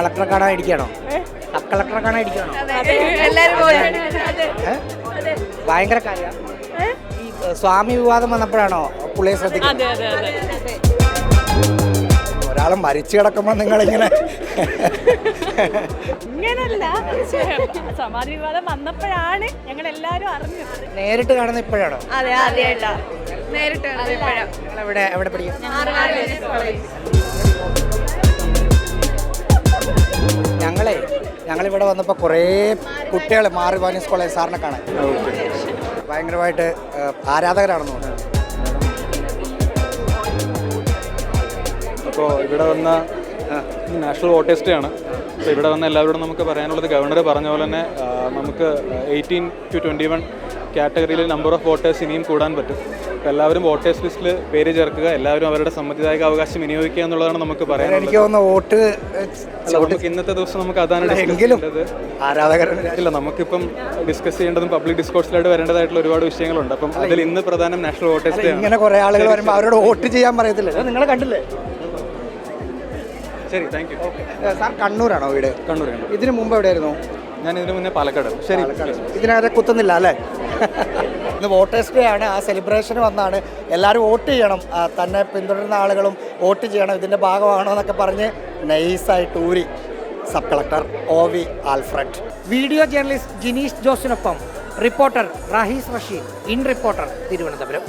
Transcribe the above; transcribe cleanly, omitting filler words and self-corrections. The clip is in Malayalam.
കളക്ടറെ കാണാൻ ഇരിക്കണോ? സബ് കളക്ടറെ കാണാൻ ഇരിക്കണോ? ഭയങ്കര കാര്യം. ഈ സ്വാമി വിവാദം വന്നപ്പോഴാണോ പുള്ളിയെ ശ്രദ്ധിക്കുന്നത്? ഒരാൾ മരിച്ചു കിടക്കുമ്പോൾ നിങ്ങളിങ്ങനെ ഇങ്ങനല്ല, സമാധി വിവാദം വന്നപ്പോഴാണ് ഞങ്ങൾ എല്ലാവരും അറിഞ്ഞത്. നേരിട്ട് കാണുന്ന ഇപ്പോഴാണോ? അതെ, ആദ്യമായിട്ടാ നേരിട്ട് എവിടെ പഠിക്കും? ഞങ്ങളിവിടെ വന്നപ്പോൾ കുറേ കുട്ടികൾ മാർ ഇവാനിയോസ് കോളേജ് സാറിനെ കാണാൻ ഭയങ്കരമായിട്ട് ആരാധകരാണെന്ന് തോന്നുന്നു. അപ്പോൾ ഇവിടെ വന്ന നാഷണൽ വോട്ടേഴ്സ് ഡേ ആണ്. അപ്പോൾ ഇവിടെ വന്ന എല്ലാവരോടും നമുക്ക് പറയാനുള്ളത് ഗവർണർ പറഞ്ഞ പോലെ തന്നെ നമുക്ക് 18 to 21 കാറ്റഗറിയിൽ നമ്പർ ഓഫ് വോട്ടേഴ്സ് ഇനിയും കൂടാൻ പറ്റും. അപ്പോൾ എല്ലാവരും വോട്ടേഴ്സ് ലിസ്റ്റിൽ പേര് ചേർക്കുക, എല്ലാവരും അവരുടെ സമ്മതിദായക അവകാശം വിനിയോഗിക്കുക എന്നുള്ളതാണ് നമുക്ക് പറയാനുള്ളത്. എനിക്ക് തോന്നുന്നു വോട്ട് നമുക്ക് ഇന്നത്തെ ദിവസം നമുക്ക് അതാണ് ഇല്ല, നമുക്കിപ്പം ഡിസ്കസ് ചെയ്യേണ്ടതും പബ്ലിക് ഡിസ്കോഴ്സിലായിട്ട് വരേണ്ടതായിട്ടുള്ള ഒരുപാട് വിഷയങ്ങളുണ്ട്. അപ്പം അതിൽ ഇന്ന് പ്രധാനം നാഷണൽ വോട്ടേഴ്സ് ഡേ. ഇങ്ങനെ കുറേ ആളുകൾ വരുമ്പോൾ അവരോട് വോട്ട് ചെയ്യാൻ പറയത്തില്ല. നിങ്ങളെ കണ്ടില്ലേ? ശരി, താങ്ക് യു. സാർ കണ്ണൂരാണോ വീട്? കണ്ണൂർ. ഇതിനു മുമ്പ് എവിടെയായിരുന്നു? ഞാൻ ഇതിനു മുന്നേ പാലക്കാട്. ശരി, ഇതിനകത്ത് കുത്തുന്നില്ല അല്ലേ? ഇന്ന് വോട്ടേഴ്സ് ഡേ ആണ്. ആ സെലിബ്രേഷന് വന്നാണ്. എല്ലാവരും വോട്ട് ചെയ്യണം, തന്നെ പിന്തുടരുന്ന ആളുകളും വോട്ട് ചെയ്യണം, ഇതിൻ്റെ ഭാഗമാണോ എന്നൊക്കെ പറഞ്ഞ് നൈസായിട്ട് ഊരി sub collector OV Alfred. Video journalist Jineesh ജോസിനൊപ്പം reporter Rahees Rasheed, in reporter, Thiruvananthapuram.